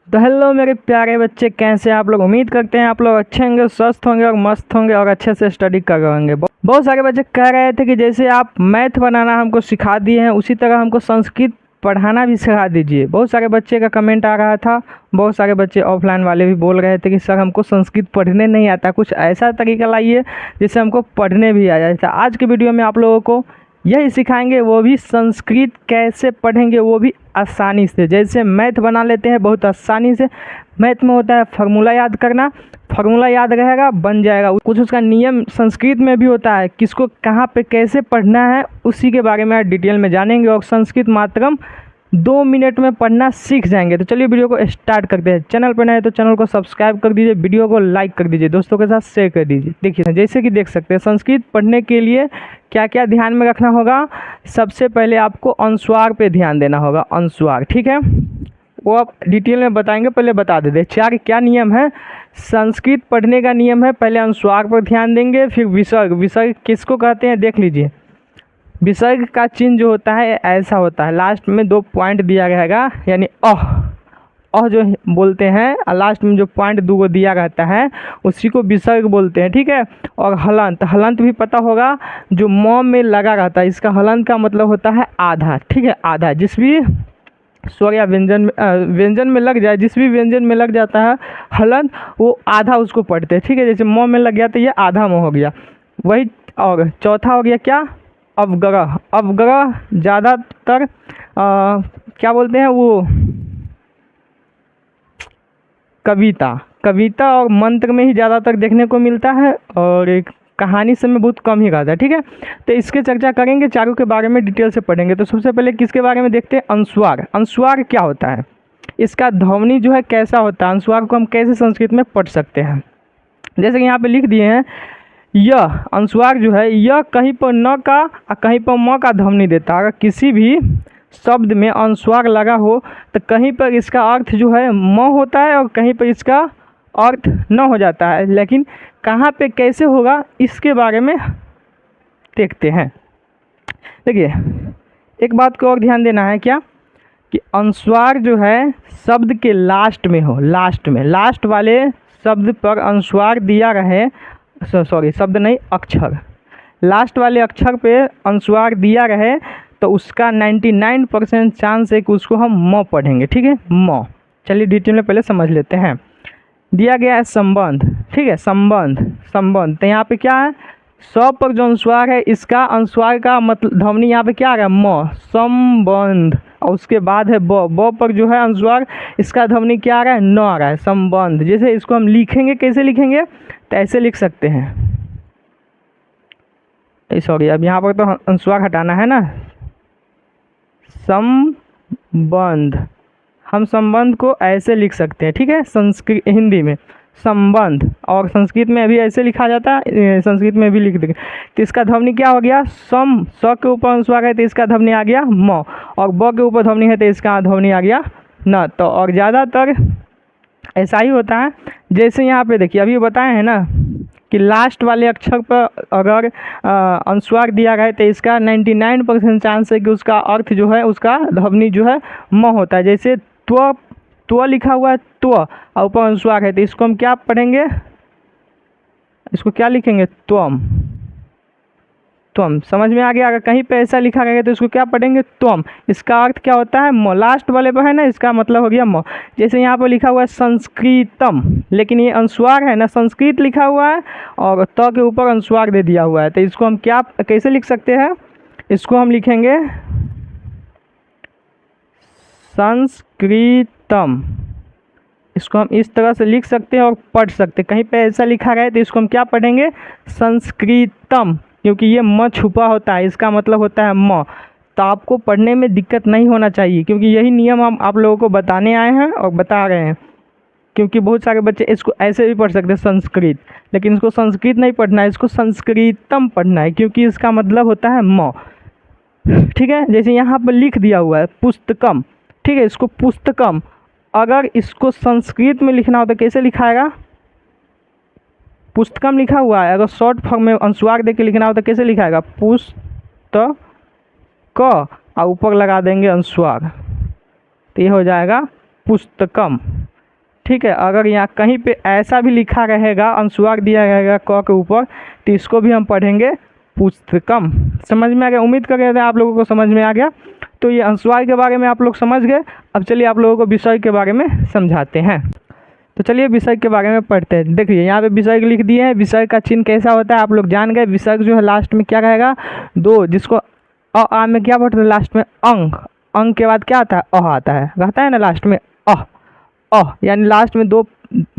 तो हेलो मेरे प्यारे बच्चे, कैसे हैं आप लोग। उम्मीद करते हैं आप लोग अच्छे होंगे, स्वस्थ होंगे और मस्त होंगे और अच्छे से स्टडी कर रहे होंगे। बहुत सारे बच्चे कह रहे थे कि जैसे आप मैथ बनाना हमको सिखा दिए हैं, उसी तरह हमको संस्कृत पढ़ाना भी सिखा दीजिए। बहुत सारे बच्चे का कमेंट आ रहा था। बहुत सारे बच्चे ऑफलाइन वाले भी बोल रहे थे कि सर हमको संस्कृत पढ़ने नहीं आता, कुछ ऐसा तरीका लाइए जिससे हमको पढ़ने भी आ जाए। आज के वीडियो में आप लोगों को यही सिखाएंगे, वो भी संस्कृत कैसे पढ़ेंगे, वो भी आसानी से। जैसे मैथ बना लेते हैं बहुत आसानी से। मैथ में होता है फार्मूला याद करना, फार्मूला याद रहेगा बन जाएगा। कुछ उसका नियम संस्कृत में भी होता है, किसको कहाँ पे कैसे पढ़ना है उसी के बारे में डिटेल में जानेंगे और संस्कृत मात्रम 2 मिनट में पढ़ना सीख जाएंगे। तो चलिए वीडियो को स्टार्ट करते हैं। चैनल पर नए तो चैनल को सब्सक्राइब कर दीजिए, वीडियो को लाइक कर दीजिए, दोस्तों के साथ शेयर कर दीजिए। देखिए जैसे कि देख सकते हैं संस्कृत पढ़ने के लिए क्या क्या ध्यान में रखना होगा। सबसे पहले आपको अनुस्वार पे ध्यान देना होगा। अनुस्वार, ठीक है, वो आप डिटेल में बताएंगे, पहले बता देते। 4 क्या नियम है संस्कृत पढ़ने का। नियम है पहले अनुस्वार पर ध्यान देंगे, फिर विसर्ग। विसर्ग किसको कहते हैं देख लीजिए। विसर्ग का चिन्ह जो होता है ऐसा होता है, लास्ट में 2 पॉइंट दिया रहेगा, यानी अह जो बोलते हैं, लास्ट में जो पॉइंट 2 दिया रहता है उसी को विसर्ग बोलते हैं, ठीक है। और हलंत, हलंत भी पता होगा, जो म में लगा रहता है, इसका हलंत का मतलब होता है आधा, ठीक है। आधा जिस भी स्वर या व्यंजन में लग जाए, जिस भी व्यंजन में लग जाता है हलंत, वो आधा उसको पढ़ते हैं, ठीक है। जैसे म में लग गया तो ये आधा म हो गया, वही। और चौथा हो गया क्या, अवग्रह। अवग्रह ज़्यादातर क्या बोलते हैं वो, कविता और मंत्र में ही ज़्यादातर देखने को मिलता है, और एक कहानी सब में बहुत कम ही रहता है, ठीक है। तो इसके चर्चा करेंगे, चारों के बारे में डिटेल से पढ़ेंगे। तो सबसे पहले किसके बारे में देखते हैं, अनुस्वार। अनुस्वार क्या होता है, इसका ध्वनि जो है कैसा होता है, अनुस्वार को हम कैसे संस्कृत में पढ़ सकते हैं। जैसे कि यहाँ पे लिख दिए हैं, यह अनुस्वार जो है, यह कहीं पर न का और कहीं पर म का ध्वनि देता है। अगर किसी भी शब्द में अनुस्वार लगा हो तो कहीं पर इसका अर्थ जो है म होता है और कहीं पर इसका अर्थ न हो जाता है। लेकिन कहाँ पे कैसे होगा इसके बारे में देखते हैं। देखिए एक बात को और ध्यान देना है क्या, कि अनुस्वार जो है शब्द के लास्ट में हो, लास्ट में, लास्ट वाले शब्द पर अनुस्वार दिया रहे, सॉरी शब्द नहीं अक्षर, लास्ट वाले अक्षर पे अनुस्वार दिया रहे तो उसका 99% चांस है कि उसको हम म पढ़ेंगे, ठीक है, म। चलिए डिटेल में पहले समझ लेते हैं। दिया गया है संबंध, ठीक है, संबंध। संबंध तो यहाँ पे क्या है, स पर जो अनुस्वार है इसका अनुस्वार का मतलब ध्वनि यहाँ पे क्या आ रहा है, म, संबंध। और उसके बाद है ब पर जो है अनुस्वार, इसका ध्वनि क्या आ रहा है, न आ रहा है, संबंध। जैसे इसको हम लिखेंगे, कैसे लिखेंगे, तो ऐसे लिख सकते हैं, सॉरी अब यहाँ पर तो अनुस्वार हटाना है ना, संबंध। हम संबंध को ऐसे लिख सकते हैं, ठीक है, संस्कृत हिंदी में संबंध, और संस्कृत में भी ऐसे लिखा जाता है, संस्कृत में भी लिख देंगे। तो इसका ध्वनि क्या हो गया, सम, स के ऊपर अनुस्वार है तो इसका ध्वनि आ गया म, और ब के ऊपर ध्वनि है तो इसका ध्वनि आ गया न। तो और ज़्यादातर ऐसा ही होता है। जैसे यहाँ पे देखिए अभी बताए हैं ना कि लास्ट वाले अक्षर पर अगर अनुस्वार दिया गया तो इसका 99% चांस है कि उसका अर्थ जो है, उसका ध्वनि जो है म होता है। जैसे त्व लिखा हुआ है, त्व और ऊपर अनुस्वार है तो इसको हम क्या पढ़ेंगे, इसको क्या लिखेंगे, त्वम। त्वम समझ में आ गया। अगर कहीं पे ऐसा लिखा गया तो इसको क्या पढ़ेंगे, त्वम। इसका अर्थ क्या होता है, म, लास्ट वाले पर है ना, इसका मतलब हो गया म। जैसे यहाँ पर लिखा हुआ है संस्कृतम, लेकिन ये अनुस्वार है ना, संस्कृत लिखा हुआ है और त के ऊपर अनुस्वार दे दिया हुआ है, तो इसको हम क्या कैसे लिख सकते हैं, इसको हम लिखेंगे संस्कृतम। इसको हम इस तरह से लिख सकते हैं और पढ़ सकते हैं। कहीं पे ऐसा लिखा गया है तो इसको हम क्या पढ़ेंगे, संस्कृतम, क्योंकि ये म छुपा होता है, इसका मतलब होता है म। तो आपको पढ़ने में दिक्कत नहीं होना चाहिए, क्योंकि यही नियम हम आप लोगों को बताने आए हैं और बता रहे हैं। क्योंकि बहुत सारे बच्चे इसको ऐसे भी पढ़ सकते हैं संस्कृत, लेकिन इसको संस्कृत नहीं पढ़ना है, इसको संस्कृतम पढ़ना है, क्योंकि इसका मतलब होता है म, ठीक है। जैसे यहाँ पर लिख दिया हुआ है पुस्तकम, ठीक है, इसको पुस्तकम, अगर इसको संस्कृत में लिखना हो तो कैसे लिखाएगा, पुस्तकम लिखा हुआ है, अगर शॉर्ट फॉर्म में अनुस्वार दे के लिखना हो तो कैसे लिखाएगा, पुस्तक, और ऊपर लगा देंगे अनुस्वार, तो ये हो जाएगा पुस्तकम। ठीक है। अगर यहाँ कहीं पे ऐसा भी लिखा रहेगा, अनुस्वार दिया रहेगा क के ऊपर, तो इसको भी हम पढ़ेंगे पुस्तकम। समझ में आ गया? उम्मीद कर रहे थे आप लोगों को समझ में आ गया। तो ये अनुस्वार के बारे में आप लोग समझ गए। अब चलिए आप लोगों को विसर्ग के बारे में समझाते हैं। तो चलिए विसर्ग के बारे में पढ़ते हैं। देखिए यहाँ पे विसर्ग लिख दिए हैं। विसर्ग का चिन्ह कैसा होता है आप लोग जान गए। विसर्ग जो है लास्ट में क्या रहेगा, दो, जिसको आ में क्या पढ़ते हैं लास्ट में, अंग। अंग के बाद क्या आता है, अ आता है, रहता है ना लास्ट में यानी लास्ट में दो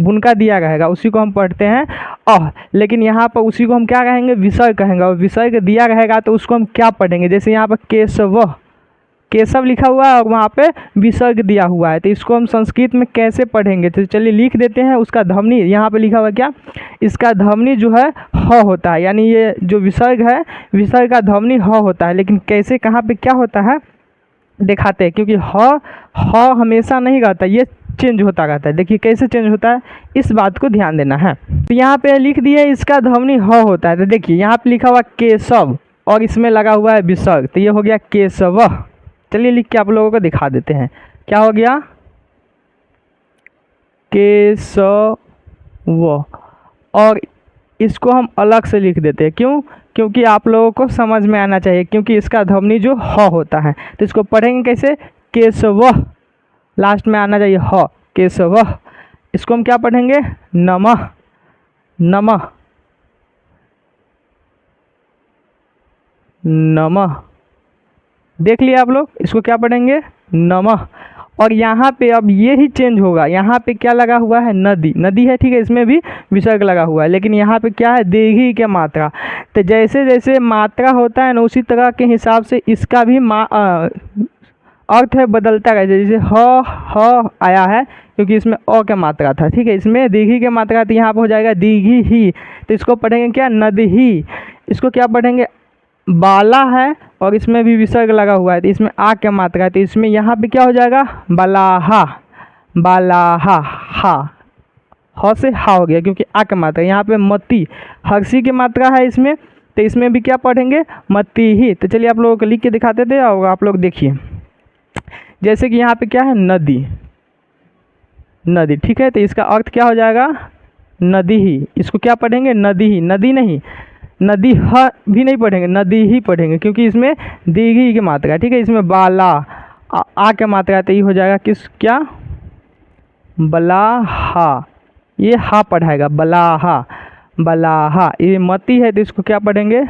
बुनका दिया रहेगा, उसी को हम पढ़ते हैं लेकिन यहाँ पर उसी को हम क्या कहेंगे, विसर्ग कहेंगे। और विसर्ग दिया रहेगा तो उसको हम क्या पढ़ेंगे, जैसे यहाँ पर केशव लिखा हुआ है और वहाँ पे विसर्ग दिया हुआ है, तो इसको हम संस्कृत में कैसे पढ़ेंगे। तो चलिए लिख देते हैं। उसका ध्वनि यहाँ पे लिखा हुआ क्या, इसका ध्वनि जो है ह होता है, यानी ये जो विसर्ग है, विसर्ग का ध्वनि ह होता है। लेकिन कैसे, कहाँ पे क्या होता है दिखाते हैं, क्योंकि ह हमेशा नहीं रहता, ये चेंज होता रहता है। देखिए कैसे चेंज होता है, इस बात को ध्यान देना है। तो यहाँ पे लिख दिए इसका ध्वनि ह होता है। तो देखिए यहाँ पे लिखा हुआ केशव और इसमें लगा हुआ है विसर्ग, तो ये हो गया केशव। चलिए लिख के आप लोगों को दिखा देते हैं, क्या हो गया, केशव। और इसको हम अलग से लिख देते हैं, क्यों, क्योंकि आप लोगों को समझ में आना चाहिए, क्योंकि इसका ध्वनि जो ह होता है। तो इसको पढ़ेंगे कैसे, केशव, लास्ट में आना चाहिए ह, केशव। इसको हम क्या पढ़ेंगे, नमः, नमः, नमः। देख लिया आप लोग, इसको क्या पढ़ेंगे, नमः। और यहाँ पे अब ये ही चेंज होगा, यहाँ पे क्या लगा हुआ है, नदी, नदी है, ठीक है, इसमें भी विसर्ग लगा हुआ है, लेकिन यहाँ पे क्या है, दीर्घी के मात्रा। तो जैसे जैसे मात्रा होता है ना, उसी तरह के हिसाब से इसका भी अर्थ है बदलता है। जैसे ह आया है क्योंकि इसमें अ के मात्रा था, ठीक है, इसमें दीर्घी के मात्रा, तो यहाँ पर हो जाएगा दीर्घी ही, तो इसको पढ़ेंगे क्या, नदी ही। इसको क्या पढ़ेंगे, बाला है और इसमें भी विसर्ग लगा हुआ है, तो इसमें आ के मात्रा है, तो इसमें यहाँ पे क्या हो जाएगा, बलाहा, बलाहा, हा, ह से हा हो गया क्योंकि आ के मात्रा। यहाँ पे मती, हर्षी की मात्रा है इसमें, तो इसमें भी क्या पढ़ेंगे, मती ही। तो चलिए आप लोगों को लिख के दिखाते थे और आप लोग देखिए, जैसे कि यहाँ पे क्या है, नदी, नदी, ठीक है, तो इसका अर्थ क्या हो जाएगा, नदी ही। इसको क्या पढ़ेंगे, नदी ही, नदी नहीं, नदी ह भी नहीं पढ़ेंगे, नदी ही पढ़ेंगे, क्योंकि इसमें दीर्घी की मात्रा है, ठीक है। इसमें बाला, आ के मात्रा है, तो ये हो जाएगा किस, क्या, बलाहा, ये हा पढ़ाएगा, बलाहा, बलाहा। ये मती है तो इसको क्या पढ़ेंगे,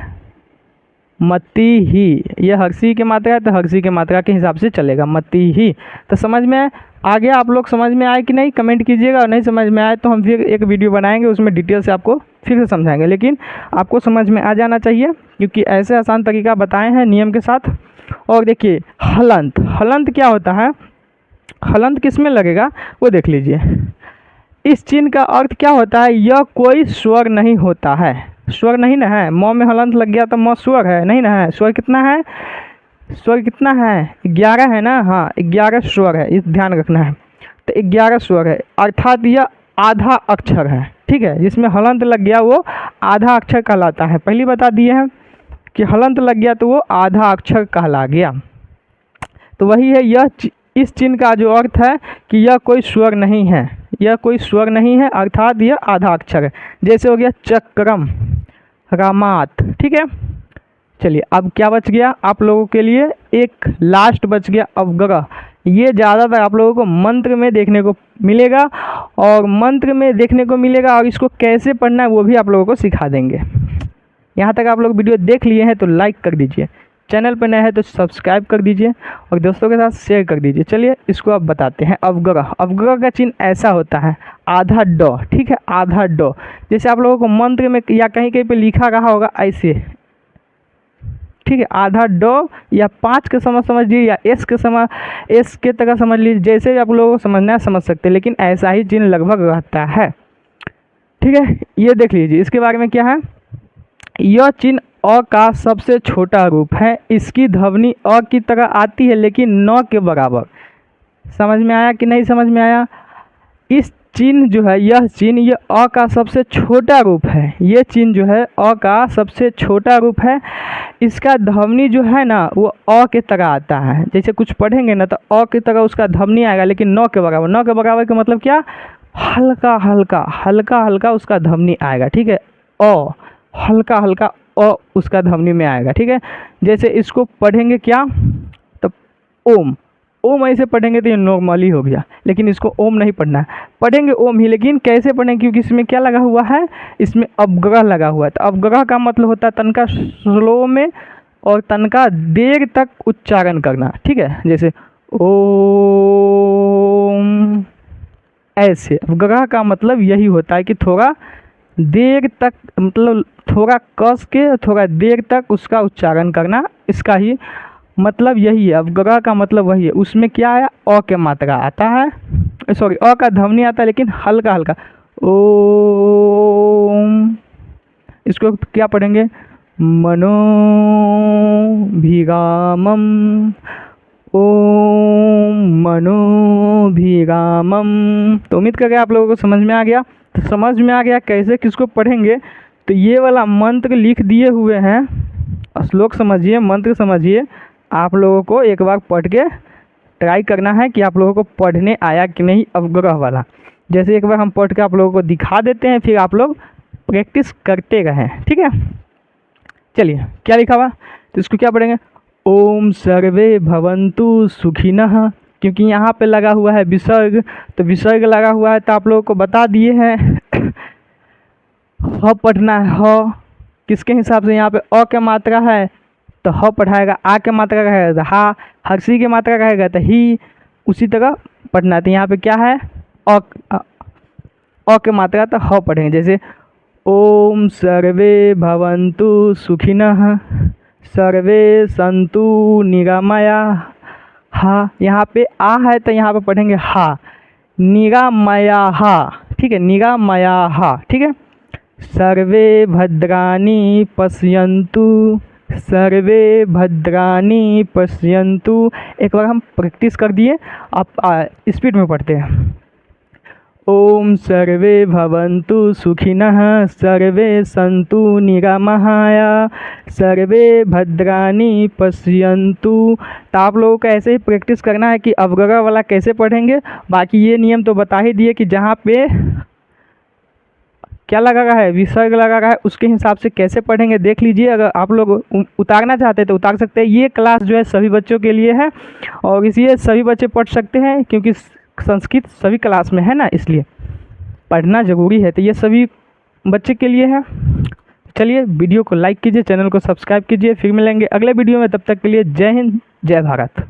मती ही। ये हर्षी की मात्रा है तो हर्षी की मात्रा के हिसाब से चलेगा, मती ही। तो समझ में आ गया, आप लोग समझ में आए कि नहीं, कमेंट कीजिएगा। और नहीं समझ में आए तो हम फिर एक वीडियो बनाएंगे, उसमें डिटेल से आपको फिर से समझाएंगे, लेकिन आपको समझ में आ जाना चाहिए, क्योंकि ऐसे आसान तरीका बताए हैं नियम के साथ। और देखिए हलंत, हलंत क्या होता है, हलंत किस में लगेगा वो देख लीजिए। इस चिन्ह का अर्थ क्या होता है, यह कोई स्वर नहीं होता है, स्वर नहीं ना है, म में हलंत लग गया तो म स्वर है नहीं ना है। स्वर कितना है, स्वर कितना है, 11 है ना, हाँ 11 स्वर है, इस ध्यान रखना है। तो 11 स्वर है, अर्थात यह आधा अक्षर है, ठीक है। जिसमें हलंत लग गया वो आधा अक्षर कहलाता है। पहले बता दिए हैं कि हलंत लग गया तो वो आधा अक्षर कहला गया। तो वही है, यह इस चिन्ह का जो अर्थ है कि यह कोई स्वर नहीं है, यह कोई स्वर नहीं है, अर्थात यह आधा अक्षर है। जैसे हो गया चक्रम, रामात, ठीक है। चलिए अब क्या बच गया आप लोगों के लिए, एक लास्ट बच गया अवग्रह। ये ज़्यादातर आप लोगों को मंत्र में देखने को मिलेगा, और मंत्र में देखने को मिलेगा, और इसको कैसे पढ़ना है वो भी आप लोगों को सिखा देंगे। यहाँ तक आप लोग वीडियो देख लिए हैं तो लाइक कर दीजिए, चैनल पर नए हैं तो सब्सक्राइब कर दीजिए, और दोस्तों के साथ शेयर कर दीजिए। चलिए इसको अब बताते हैं। अवग्रह, अवग्रह का चिन्ह ऐसा होता है, आधा ड, ठीक है, आधा ड। जैसे आप लोगों को मंत्र में या कहीं कहीं पे लिखा रहा होगा ऐसे, ठीक है, आधा ड या 5 के समझ लीजिए, या एस के तरह समझ लीजिए, जैसे आप लोगों को समझना है समझ सकते हैं, लेकिन ऐसा ही चिन्ह लगभग रहता है, ठीक है। ये देख लीजिए, इसके बारे में क्या है, यह चिन्ह अ का सबसे छोटा रूप है, इसकी ध्वनि अ की तरह आती है लेकिन न के बराबर। समझ में आया कि नहीं समझ में आया। इस चिन्ह जो है, यह चिन्ह, ये अ का सबसे छोटा रूप है, ये चिन्ह जो है अ का सबसे छोटा रूप है। इसका ध्वनि जो है ना वो अ के तरह आता है। जैसे कुछ पढ़ेंगे ना तो अ की तरह उसका ध्वनि आएगा, लेकिन न के बराबर। न के बराबर का मतलब क्या, हल्का हल्का हल्का हल्का उसका ध्वनि आएगा, ठीक है। ओ, हल्का हल्का ओ उसका ध्वनि में आएगा, ठीक है। जैसे इसको पढ़ेंगे क्या, तो ओम, ओम ऐसे पढ़ेंगे तो ये नॉर्मली हो गया, लेकिन इसको ओम नहीं पढ़ना है, पढ़ेंगे ओम ही, लेकिन कैसे पढ़ेंगे, क्योंकि इसमें क्या लगा हुआ है, इसमें अवग्रह लगा हुआ है। तो अवग्रह का मतलब होता है तनका स्लो में और तनका देर तक उच्चारण करना, ठीक है। जैसे ओम, ऐसे अवग्रह का मतलब यही होता है कि थोड़ा देर तक, मतलब थोड़ा कस के थोड़ा देर तक उसका उच्चारण करना, इसका ही मतलब यही है। अवग्रह का मतलब वही है। उसमें क्या है, अ के मात्रा आता है, सॉरी अ का ध्वनि आता है, लेकिन हल्का हल्का। ओम, इसको क्या पढ़ेंगे, मनोभिरामम, ओम मनोभिरामम। तो उम्मीद करके आप लोगों को समझ में आ गया। तो समझ में आ गया कैसे किसको पढ़ेंगे। तो ये वाला मंत्र लिख दिए हुए हैं, श्लोक समझिए, मंत्र समझिए। आप लोगों को एक बार पढ़ के ट्राई करना है कि आप लोगों को पढ़ने आया कि नहीं अवग्रह वाला। जैसे एक बार हम पढ़ के आप लोगों को दिखा देते हैं, फिर आप लोग प्रैक्टिस करते रहें, ठीक है। चलिए क्या लिखा हुआ, तो इसको क्या पढ़ेंगे, ओम सर्वे भवन्तु सुखिनः, क्योंकि यहाँ पे लगा हुआ है विसर्ग, तो विसर्ग लगा हुआ है, तो आप लोगों को बता दिए हैं ह पढ़ना है। ह किसके हिसाब से, यहाँ पे अ के मात्रा है तो ह पढ़ाएगा, आ के मात्रा रहेगा तो हा, हर्षी के मात्रा रहेगा तो ही, उसी तरह पढ़ना है। तो यहाँ पे क्या है, अ के मात्रा तो ह पढ़ेंगे। जैसे ओम सर्वे भवन्तु सुखिनः, सर्वे सन्तु निरामयाः। हा, यहाँ पे आ है तो यहाँ पे पढ़ेंगे हा, निरामयाः, ठीक है, निरामयाः, ठीक है। सर्वे भद्राणि पश्यन्तु, सर्वे भद्राणि पश्यन्तु। एक बार हम प्रैक्टिस कर दिए, आप स्पीड में पढ़ते हैं। ओम सर्वे भवन्तु सुखिनः, सर्वे सन्तु निरामयाः, सर्वे भद्राणि पश्यन्तु। तो आप लोगों को ऐसे ही प्रैक्टिस करना है कि अवग्रह वाला कैसे पढ़ेंगे। बाकी ये नियम तो बता ही दिए कि जहाँ पे क्या लगा रहा है, विसर्ग लगा रहा है, उसके हिसाब से कैसे पढ़ेंगे देख लीजिए। अगर आप लोग उतारना चाहते हैं तो उतार सकते हैं। ये क्लास जो है सभी बच्चों के लिए है और इसलिए सभी बच्चे पढ़ सकते हैं, क्योंकि संस्कृत सभी क्लास में है ना, इसलिए पढ़ना ज़रूरी है। तो ये सभी बच्चे के लिए है। चलिए वीडियो को लाइक कीजिए, चैनल को सब्सक्राइब कीजिए। फिर मिलेंगे अगले वीडियो में, तब तक के लिए जय हिंद, जय भारत।